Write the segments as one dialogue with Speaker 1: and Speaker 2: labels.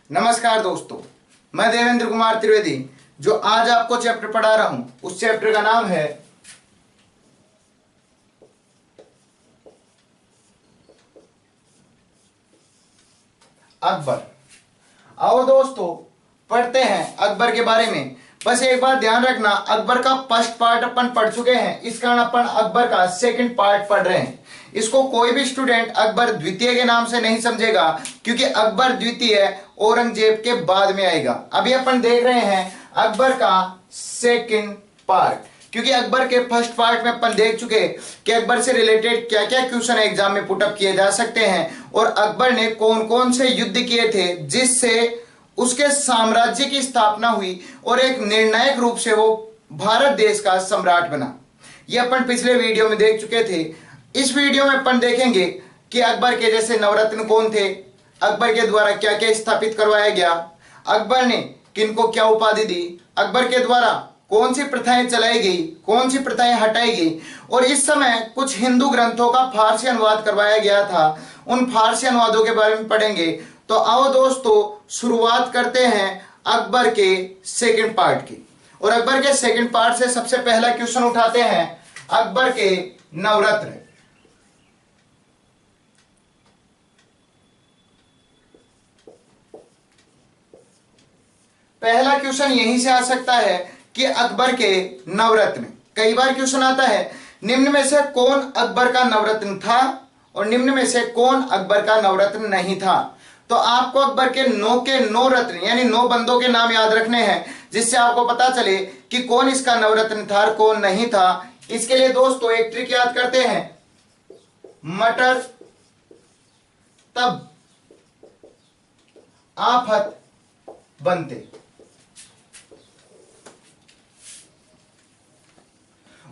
Speaker 1: नमस्कार दोस्तों, मैं देवेंद्र कुमार त्रिवेदी जो आज आपको चैप्टर पढ़ा रहा हूं उस चैप्टर का नाम है अकबर। आओ दोस्तों पढ़ते हैं अकबर के बारे में। बस एक बात ध्यान रखना, अकबर का फर्स्ट पार्ट अपन पढ़ चुके हैं, इस कारण अपन अकबर का सेकंड पार्ट पढ़ रहे हैं। इसको कोई भी स्टूडेंट अकबर द्वितीय के नाम से नहीं समझेगा, क्योंकि अकबर द्वितीय औरंगजेब के बाद में आएगा। अभी अपन देख रहे हैं अकबर का सेकंड पार्ट, क्योंकि अकबर के फर्स्ट पार्ट में अपन देख चुके कि अकबर से रिलेटेड क्या क्या क्वेश्चन एग्जाम में पुटअप किए जा सकते हैं और अकबर ने कौन कौन से युद्ध किए थे जिससे उसके साम्राज्य की स्थापना हुई और एक निर्णायक रूप से वो भारत देश का सम्राट बना। ये अपन पिछले वीडियो में देख चुके थे। इस वीडियो में अपन देखेंगे कि अकबर के जैसे नवरत्न कौन थे, अकबर के द्वारा क्या क्या स्थापित करवाया गया, अकबर ने किनको क्या उपाधि दी, अकबर के द्वारा कौन सी प्रथाएं चलाई गई, कौन सी प्रथाएं हटाई गई, और इस समय कुछ हिंदू ग्रंथों का फारसी अनुवाद करवाया गया था, उन फारसी अनुवादों के बारे में पढ़ेंगे। तो आओ दोस्तों शुरुआत करते हैं अकबर के सेकंड पार्ट की। और अकबर के सेकंड पार्ट से सबसे पहला क्वेश्चन उठाते हैं अकबर के नवरत्न। पहला क्वेश्चन यहीं से आ सकता है कि अकबर के नवरत्न। कई बार क्वेश्चन आता है निम्न में से कौन अकबर का नवरत्न था और निम्न में से कौन अकबर का नवरत्न नहीं था। तो आपको अकबर के 9 रत्न यानी 9 बंदों के नाम याद रखने हैं, जिससे आपको पता चले कि कौन इसका नवरत्न था और कौन नहीं था। इसके लिए दोस्तों एक ट्रिक याद करते हैं, मटर तब आफत बनते।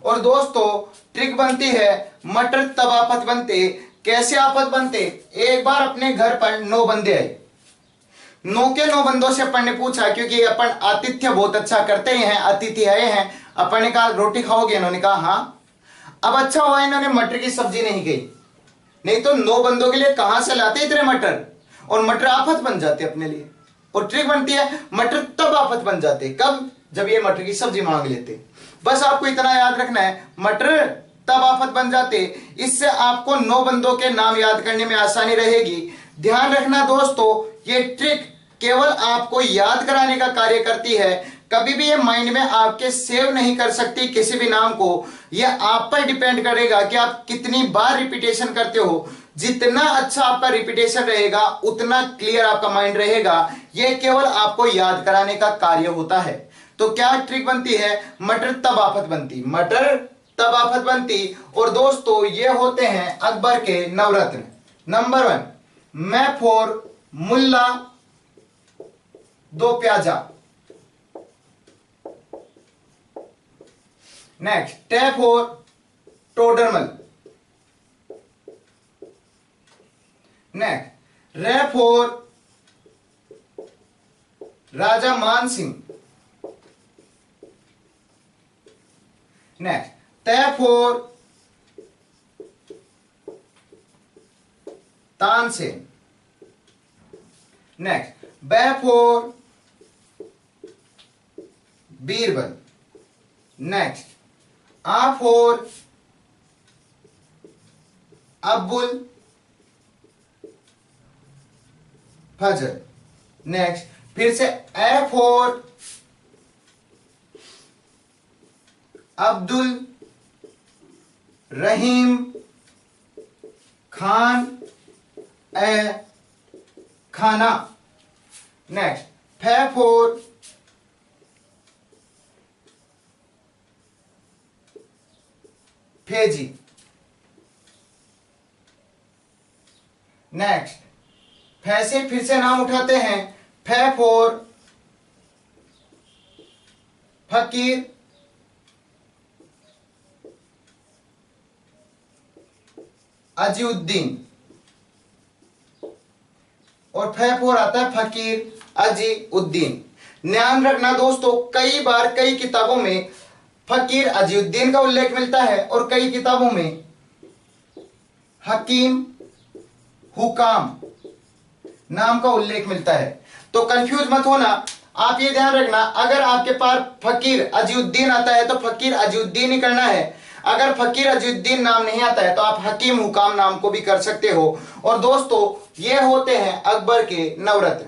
Speaker 1: और दोस्तों ट्रिक बनती है मटर तब आफत बनते। कैसे आफत बनते? एक बार अपने घर पर 9 बंदे आए, 9 के 9 बंदों से अपन ने पूछा, क्योंकि अपन आतिथ्य बहुत अच्छा करते हैं, अतिथि आए हैं, अपन ने कहा रोटी खाओगे, इन्होंने कहा हाँ। अब अच्छा हुआ इन्होंने मटर की सब्जी नहीं गई, नहीं तो 9 बंदों के लिए कहां से लाते इतने मटर, और मटर आफत बन जाते अपने लिए। और ट्रिक बनती है मटर तब आफत बन जाते। कब? जब ये मटर की सब्जी मांग लेते। बस आपको इतना याद रखना है, मटर तब आफत बन जाते। इससे आपको 9 बंदों के नाम याद करने में आसानी रहेगी। ध्यान रखना दोस्तों, ये ट्रिक केवल आपको याद कराने का कार्य करती है, कभी भी ये माइंड में आपके सेव नहीं कर सकती किसी भी नाम को। यह आप पर डिपेंड करेगा कि आप कितनी बार रिपीटेशन करते हो। जितना अच्छा आपका रिपीटेशन रहेगा उतना क्लियर आपका माइंड रहेगा। यह केवल आपको याद कराने का कार्य होता है। तो क्या ट्रिक बनती है? मटर तब आफत बनती, मटर तब आफत बनती। और दोस्तों ये होते हैं अकबर के नवरत्न। नंबर 1, मैं फोर मुल्ला दो प्याजा। नेक्स्ट, टे फोर टोडरमल। नेक्स्ट, रे फोर राजा मान सिंह। नेक्स्ट, तय फोर तानसेन। नेक्स्ट, बै फोर बीरबल। नेक्स्ट, आ फोर अब्बुल फजल। नेक्स्ट, फिर से A for Abdul Rahim Khan e Khana. Next, फे फोर फेजी। नेक्स्ट, फे से फिर से नाम उठाते हैं, फे फोर फकीर अजीउद्दीन। और फे फोर आता है फकीर अजीउद्दीन। ध्यान रखना दोस्तों, कई बार कई किताबों में फकीर अजीउद्दीन का उल्लेख मिलता है और कई किताबों में हकीम हुकाम नाम का उल्लेख मिलता है। तो कंफ्यूज मत होना। आप ये ध्यान रखना, अगर आपके पास फकीर अजीउद्दीन आता है तो फकीर अजीउद्दीन ही करना है। अगर फकीर अजीउद्दीन नाम नहीं आता है तो आप हकीम हुकाम नाम को भी कर सकते हो। और दोस्तों ये होते हैं अकबर के नवरत्न।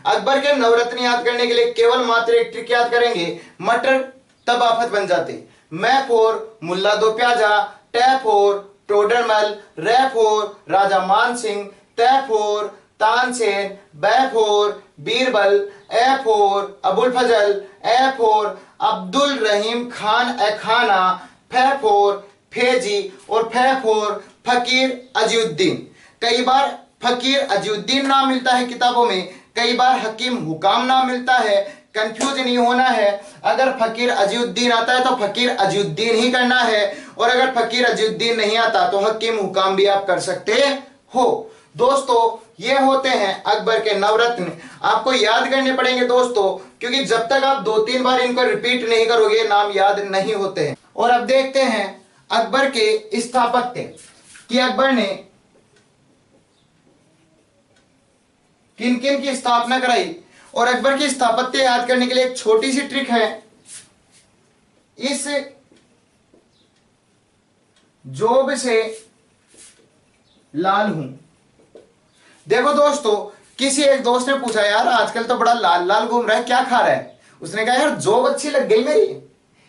Speaker 1: अकबर के नवरत्न याद करने के लिए केवल मात्र एक ट्रिक याद करेंगे, मटर तब आफत बन जाते। मैं फोर मुल्ला दो प्याजा, टे फोर टोडरमल, रे फोर राजा मान सिंह, ते four Tansen, bay four Birbal, A four Abul Fazal, A for Abdul Rahim Khan e खाना, फे फोर फेजी और फे फोर फकीर अजीउद्दीन। कई बार फकीर अजीउद्दीन नाम मिलता है किताबों में, कई बार हकीम हुकाम नाम मिलता है। कंफ्यूज नहीं होना है, अगर फकीर अजीउद्दीन आता है तो फकीर अजीउद्दीन ही करना है, और अगर फकीर अजीउद्दीन नहीं आता तो हकीम हुकाम भी आप कर सकते हो। दोस्तों ये होते हैं अकबर के नवरत्न। आपको याद करने पड़ेंगे दोस्तों, क्योंकि जब तक आप 2-3 बार इनको रिपीट नहीं करोगे नाम याद नहीं होते हैं। और अब देखते हैं अकबर के स्थापत्य कि अकबर ने किन किन की स्थापना कराई। और अकबर की स्थापत्य याद करने के लिए एक छोटी सी ट्रिक है, इस जोब से लाल हूं। देखो दोस्तों, किसी एक दोस्त ने पूछा यार आजकल तो बड़ा लाल लाल घूम रहा है, क्या खा रहा है। उसने कहा यार जॉब अच्छी लग गई मेरी,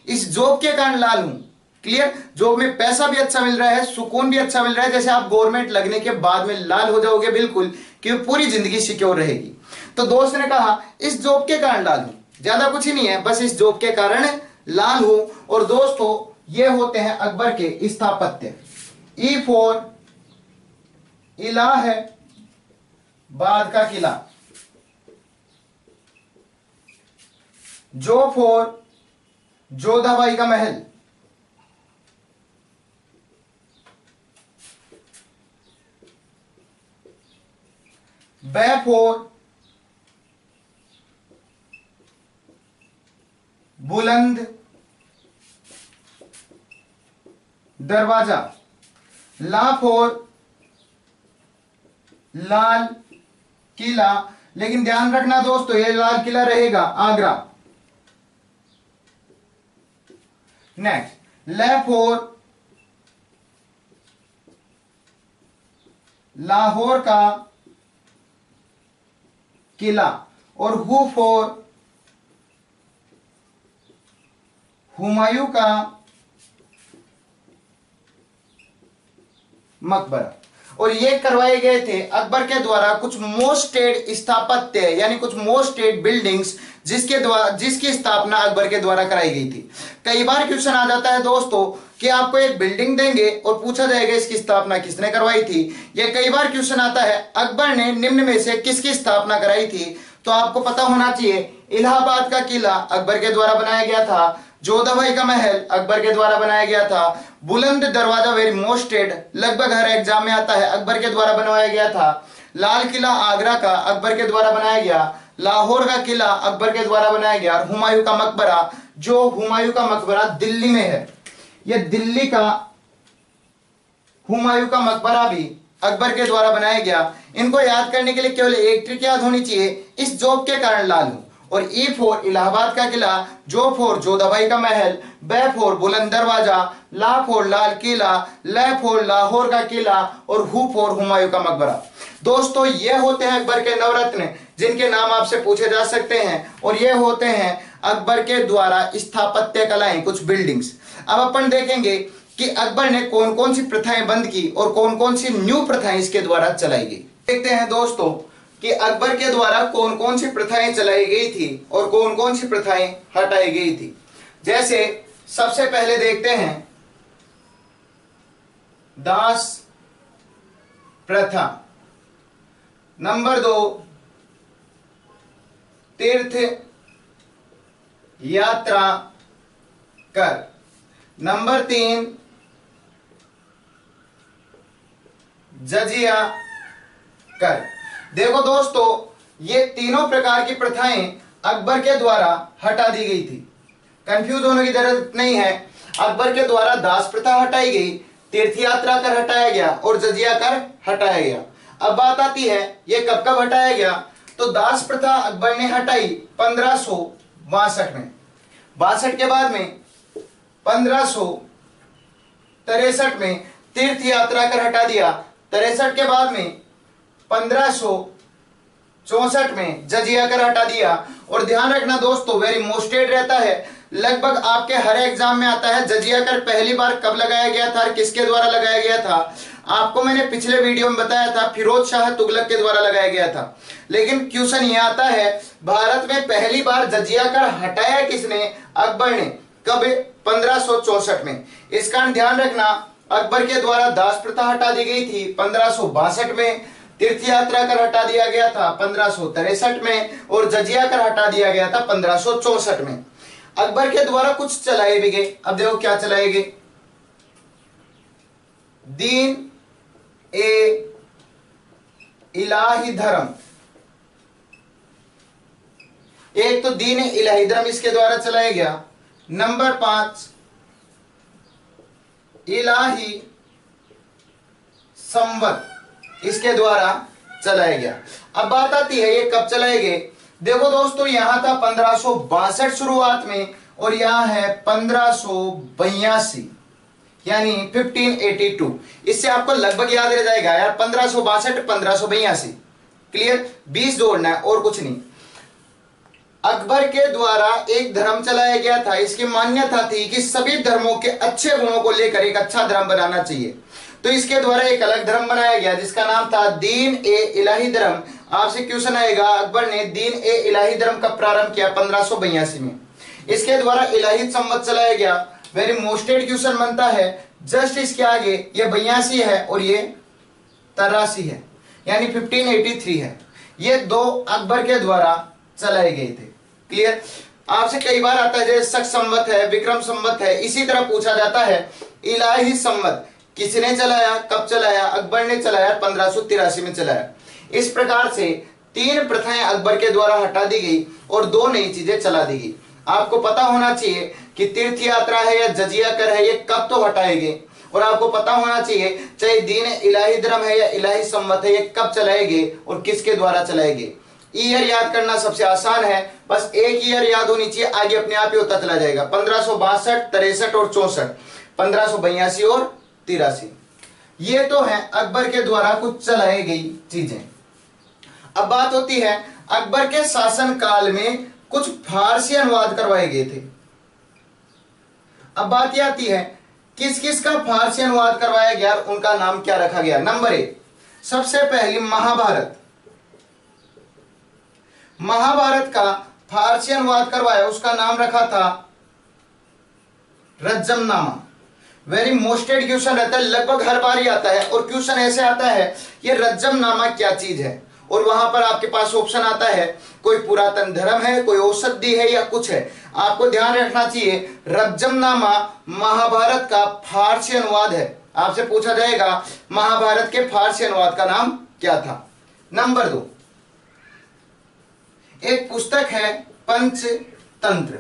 Speaker 1: इस जॉब के कारण लाल हूं। क्लियर, जॉब में पैसा भी अच्छा मिल रहा है, सुकून भी अच्छा मिल रहा है। जैसे आप गवर्नमेंट लगने के बाद में लाल हो जाओगे बिल्कुल, कि पूरी जिंदगी सिक्योर रहेगी। तो दोस्त ने कहा इस जॉब के कारण लाल हूं, ज्यादा कुछ ही नहीं है, बस इस जॉब के कारण लाल हूं। और दोस्तों ये होते हैं अकबर के स्थापत्य। ई फोर इला है, बाद का किला। जो फोर जोधाबाई का महल। बे फोर बुलंद दरवाजा। ला फोर लाल किला, लेकिन ध्यान रखना दोस्तों ये लाल किला रहेगा आगरा। नेक्स्ट ले फोर लाहौर का किला। और हु फोर हुमायूं का मकबरा। और ये करवाए गए थे अकबर के द्वारा कुछ मोस्टेड स्थापत्य यानी कुछ मोस्टेड बिल्डिंग्स जिसकी स्थापना अकबर के द्वारा कराई गई थी। कई बार क्वेश्चन आ जाता है दोस्तों कि आपको एक बिल्डिंग देंगे और पूछा जाएगा इसकी स्थापना किसने करवाई थी। ये कई बार क्वेश्चन आता है अकबर ने निम्न में से किसकी स्थापना कराई थी। तो आपको पता होना चाहिए इलाहाबाद का किला अकबर के द्वारा बनाया गया था, जोधाबाई का महल अकबर के द्वारा बनाया गया था, बुलंद दरवाजा वेरी मोस्टेड लगभग हर एग्जाम में आता है अकबर के द्वारा बनवाया गया था, लाल किला आगरा का अकबर के द्वारा बनाया गया, लाहौर का किला अकबर के द्वारा बनाया गया, और हुमायूं का मकबरा, जो हुमायूं का मकबरा दिल्ली में है, यह दिल्ली का हुमायूं का मकबरा भी अकबर के द्वारा बनाया गया। इनको याद करने के लिए केवल एक ट्रिक याद होनी चाहिए, इस जॉब के कारण लाल हूं। और ई फोर इलाहाबाद का किला, जो फोर जोधाबाई का महल, बे फोर बुलंद दरवाजा, ला फोर लाल किला, ले फोर लाहौर का किला और हु फोर हुमायूं का मकबरा। दोस्तों ये होते हैं अकबर के नवरत्न जिनके नाम आपसे पूछे जा सकते हैं, और ये होते हैं अकबर के द्वारा स्थापत्य कलाएं, कुछ बिल्डिंग्स। अब अपन देखेंगे कि अकबर ने कौन कौन सी प्रथाएं बंद की और कौन कौन सी न्यू प्रथाएं इसके द्वारा चलाई गई। देखते हैं दोस्तों कि अकबर के द्वारा कौन कौन सी प्रथाएं चलाई गई थी और कौन कौन सी प्रथाएं हटाई गई थी। जैसे सबसे पहले देखते हैं दास प्रथा। नंबर 2 तीर्थ यात्रा कर। नंबर 3 जजिया कर। देखो दोस्तों ये तीनों प्रकार की प्रथाएं अकबर के द्वारा हटा दी गई थी, कंफ्यूज होने की जरूरत नहीं है। अकबर के द्वारा दास प्रथा हटाई गई, तीर्थ यात्रा कर हटाया गया और जजिया कर हटाया गया। अब बात आती है ये कब कब हटाया गया। तो दास प्रथा अकबर ने हटाई 1562 में। 62 के बाद में 1563 में तीर्थ यात्रा कर हटा दिया। 63 के बाद में 1564 में जजिया कर हटा दिया। और ध्यान रखना दोस्तों, वेरी मोस्टेड रहता है, लगभग आपके हर एग्जाम में आता है जजिया कर पहली बार कब लगाया गया था और किसके द्वारा लगाया गया था। आपको मैंने पिछले वीडियो में बताया था फिरोज शाह तुगलक के द्वारा लगाया गया था। लेकिन क्वेश्चन यह आता है भारत में पहली बार जजिया कर हटाया किसने? अकबर ने। कब? 1564 में। इस कारण ध्यान रखना, अकबर के द्वारा दास प्रथा हटा दी गई थी 1562 में, तीर्थ यात्रा कर हटा दिया गया था 1563 में, और जजिया कर हटा दिया गया था 1564 में। अकबर के द्वारा कुछ चलाए भी गए। अब देखो क्या चलाए गए। दीन ए इलाही धर्म, एक तो दीन ए इलाही धर्म इसके द्वारा चलाया गया। नंबर 5 इलाही संवत इसके द्वारा चलाया गया। अब बात आती है ये कब चलाए गए। देखो दोस्तों, यहां था 1562 शुरुआत में और यहां है 1582 यानी 1582। इससे आपको लगभग याद रह जाएगा यार, 1562 1582। क्लियर? 20 जोड़ना है और कुछ नहीं। अकबर के द्वारा एक धर्म चलाया गया था, इसकी मान्यता थी कि सभी धर्मों के अच्छे गुणों को लेकर एक अच्छा धर्म बनाना चाहिए। तो इसके द्वारा एक अलग धर्म बनाया गया जिसका नाम था दीन ए इलाही धर्म। आपसे क्वेश्चन आएगा, अकबर ने दीन ए इलाही धर्म कब प्रारंभ किया? 1582 में। इसके द्वारा इलाही संवत चलाया गया। वेरी मोस्टेड क्वेश्चन बनता है। जस्ट इसके आगे ये 82 है और ये 83 है, यानी 1583 है। ये दो अकबर के द्वारा चलाए गए थे। क्लियर? आपसे कई बार आता है जैसे शक संवत है, विक्रम संवत है, इसी तरह पूछा जाता है इलाही संवत किसने चलाया, कब चलाया? अकबर ने चलाया, 1583 में चलाया। इस प्रकार से 3 प्रथाएं अकबर के द्वारा हटा दी गई और 2 नई चीजें चला दी गई। आपको पता होना चाहिए कि तीर्थ यात्रा है या जजिया कर है, ये कब तो हटाएंगे, और आपको पता होना चाहिए चाहे दीन इलाही धर्म है या इलाही संवत है, ये कब चलाएंगे और किसके द्वारा चलाएंगे। ईयर याद करना सबसे आसान है, बस एक ईयर याद होनी चाहिए, आगे अपने आप ही होता चला जाएगा। 1562, 63 और 64, 1582 और 83। ये तो है अकबर के द्वारा कुछ चलाई गई चीजें। अब बात होती है अकबर के शासन काल में कुछ फारसी अनुवाद करवाए गए थे। अब बात यह आती है किस किस का फारसी अनुवाद करवाया गया, उनका नाम क्या रखा गया। नंबर 1, सबसे पहली महाभारत। महाभारत का फारसी अनुवाद करवाया, उसका नाम रखा था रज्जमनामा। वेरी मोस्टेड क्वेश्चन रहता है, लगभग हर बार ही आता है, और क्वेश्चन ऐसे आता है ये रज्जमनामा क्या चीज है, और वहां पर आपके पास ऑप्शन आता है कोई पुरातन धर्म है, कोई औषधि है या कुछ है। आपको ध्यान रखना चाहिए रज्जमनामा महाभारत का फारसी अनुवाद है। आपसे पूछा जाएगा महाभारत के फारसी अनुवाद का नाम क्या था। नंबर 2, एक पुस्तक है पंचतंत्र।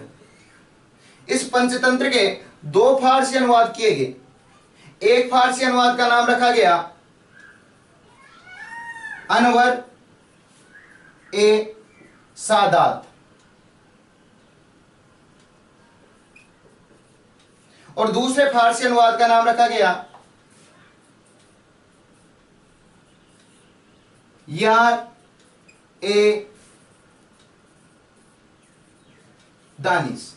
Speaker 1: इस पंचतंत्र के 2 फारसी अनुवाद किए गए। एक फारसी अनुवाद का नाम रखा गया अनवर ए सादात, और दूसरे फारसी अनुवाद का नाम रखा गया यार ए दानिश।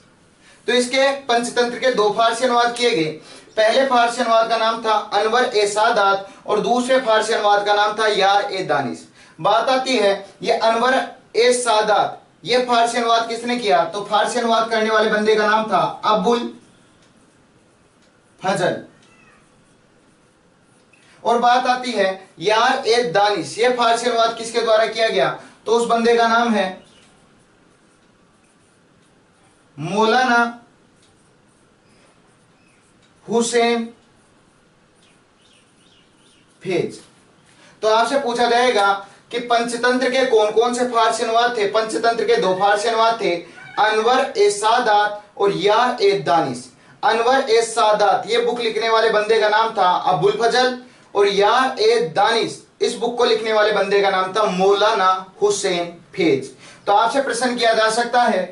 Speaker 1: तो इसके पंचतंत्र के 2 फारसी अनुवाद किए गए। पहले फारसी अनुवाद का नाम था अनवर ए सादात और दूसरे फारसी अनुवाद का नाम था यार ए दानिश। बात आती है ये अनवर ए सादात, ये फारसी अनुवाद किसने किया, तो फारसी अनुवाद करने वाले बंदे का नाम था अबुल फजल। और बात आती है यार ए दानिश, ये फारसी अनुवाद किसके द्वारा किया गया, तो उस बंदे का नाम है मौलाना हुसैन फैज। तो आपसे पूछा जाएगा कि पंचतंत्र के कौन कौन से फारसी अनुवाद थे। पंचतंत्र के 2 फारसी अनुवाद थे, अनवर ए सादात और यार ए दानिश। अनवर ए सादात ये बुक लिखने वाले बंदे का नाम था अबुल फजल, और यार ए दानिश इस बुक को लिखने वाले बंदे का नाम था मौलाना हुसैन फेज। तो आपसे प्रश्न किया जा सकता है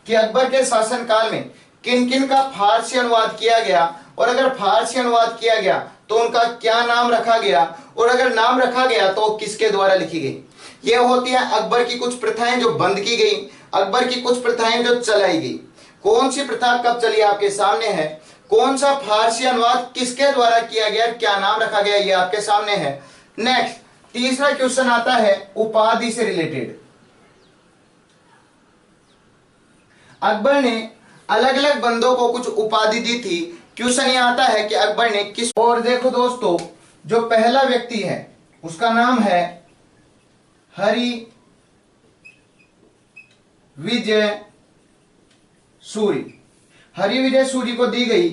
Speaker 1: कि अकबर के शासनकाल में किन किन का फारसी अनुवाद किया गया, और अगर फारसी अनुवाद किया गया तो उनका क्या नाम रखा गया, और अगर नाम रखा गया तो किसके द्वारा लिखी गई। यह होती है अकबर की कुछ प्रथाएं जो बंद की गई, अकबर की कुछ प्रथाएं जो चलाई गई। कौन सी प्रथा कब चली आपके सामने है, कौन सा फारसी अनुवाद किसके द्वारा किया गया, क्या नाम रखा गया, ये आपके सामने है। नेक्स्ट तीसरा क्वेश्चन आता है उपाधि से रिलेटेड। अकबर ने अलग अलग बंदों को कुछ उपाधि दी थी। क्वेश्चन ये आता है कि अकबर ने किस, और देखो दोस्तों जो पहला व्यक्ति है उसका नाम है हरि विजय सूरी। हरि विजय सूरी को दी गई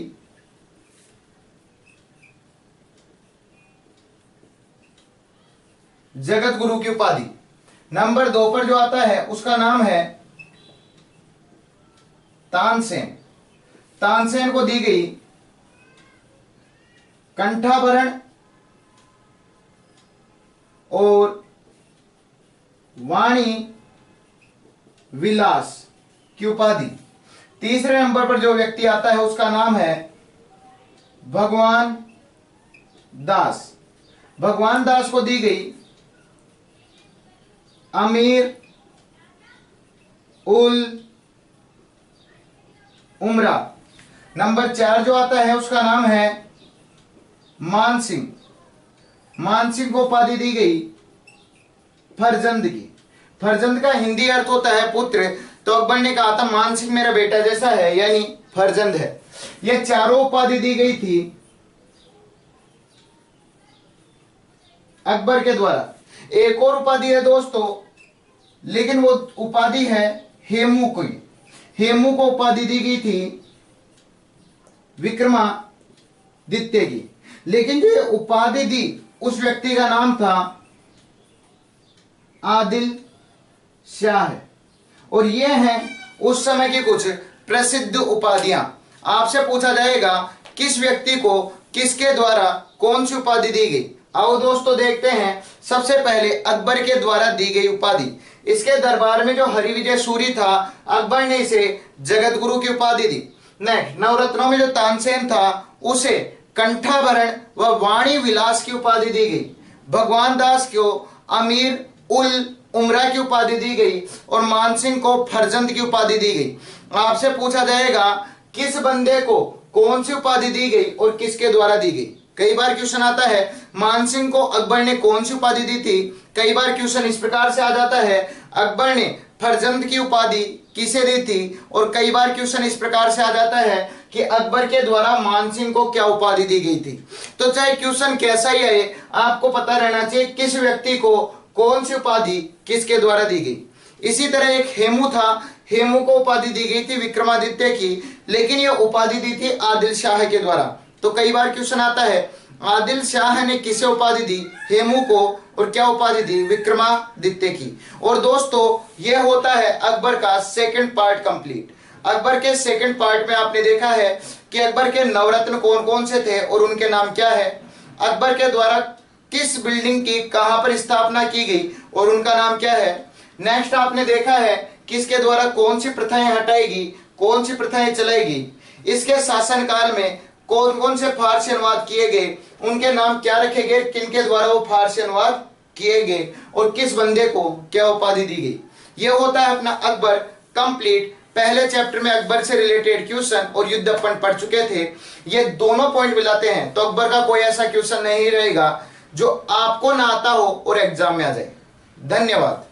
Speaker 1: जगत गुरु की उपाधि। नंबर 2 पर जो आता है उसका नाम है तानसेन। तानसेन को दी गई कंठाभरण और वाणी विलास की उपाधि। तीसरे नंबर पर जो व्यक्ति आता है उसका नाम है भगवान दास। भगवान दास को दी गई अमीर उल उमरा। नंबर 4 जो आता है उसका नाम है मानसिंह। मानसिंह को उपाधि दी गई फरजंद की। फरजंद का हिंदी अर्थ होता है पुत्र, तो अकबर ने कहा था मानसिंह मेरा बेटा जैसा है, यानी फरजंद है। ये चारों उपाधि दी गई थी अकबर के द्वारा। एक और उपाधि है दोस्तों, लेकिन वो उपाधि है हेमू की। हेमू को उपाधि दी गई थी विक्रमादित्य की, लेकिन जो उपाधि दी उस व्यक्ति का नाम था आदिल शाह। और ये हैं उस समय की कुछ प्रसिद्ध उपाधियां। आपसे पूछा जाएगा किस व्यक्ति को किसके द्वारा कौन सी उपाधि दी गई। आओ दोस्तों देखते हैं। सबसे पहले अकबर के द्वारा दी गई उपाधि। इसके दरबार में जो हरि विजय सूरी था, अकबर ने इसे जगत गुरु की उपाधि दी। नेक्स्ट नवरत्नों में जो तानसेन था उसे कंठाभरण व वाणी विलास की उपाधि दी गई। भगवान दास को अमीर उल उमरा की उपाधि दी गई और मानसिंह को फरजंद की उपाधि दी गई। आपसे पूछा जाएगा किस बंदे को कौन सी उपाधि दी गई और किसके द्वारा दी गई। कई बार क्वेश्चन आता है मानसिंह को अकबर ने कौन सी उपाधि दी थी। कई बार क्वेश्चन इस प्रकार से आ जाता है अकबर ने फरजंद की उपाधि किसे दी थी, और कई बार क्वेश्चन इस प्रकार से आ जाता है कि अकबर के द्वारा मानसिंह को क्या उपाधि दी गई थी। तो चाहे क्वेश्चन कैसा ही आए, आपको पता रहना चाहिए किस व्यक्ति को कौन सी उपाधि किसके द्वारा दी गई। इसी तरह एक हेमू था, हेमू को उपाधि दी गई थी विक्रमादित्य की, लेकिन यह उपाधि दी थी आदिल शाह के द्वारा। तो कई बार क्वेश्चन आता है आदिल शाह ने किसे उपाधि दी, हेमू को, और क्या उपाधि दी, विक्रमादित्य की। और दोस्तों यह होता है अकबर का सेकंड पार्ट कंप्लीट। अकबर के सेकंड पार्ट में आपने देखा है कि अकबर के नवरत्न कौन कौन से थे और उनके नाम क्या है, अकबर के द्वारा किस बिल्डिंग की कहां पर स्थापना की गई और उनका नाम क्या है। नेक्स्ट आपने देखा है किसके द्वारा कौन सी प्रथाएं हटाएगी, कौन सी प्रथाएं चलाएगी, इसके शासनकाल में कौन कौन से फारसी अनुवाद किए गए, उनके नाम क्या रखे गए, किनके द्वारा वो फारसी अनुवाद किए गए और किस बंदे को क्या उपाधि दी गई। यह होता है अपना अकबर कंप्लीट। पहले चैप्टर में अकबर से रिलेटेड क्वेश्चन और युद्ध अपन पढ़ चुके थे, ये दोनों पॉइंट मिलाते हैं तो अकबर का कोई ऐसा क्वेश्चन नहीं रहेगा जो आपको ना आता हो और एग्जाम में आ जाए। धन्यवाद।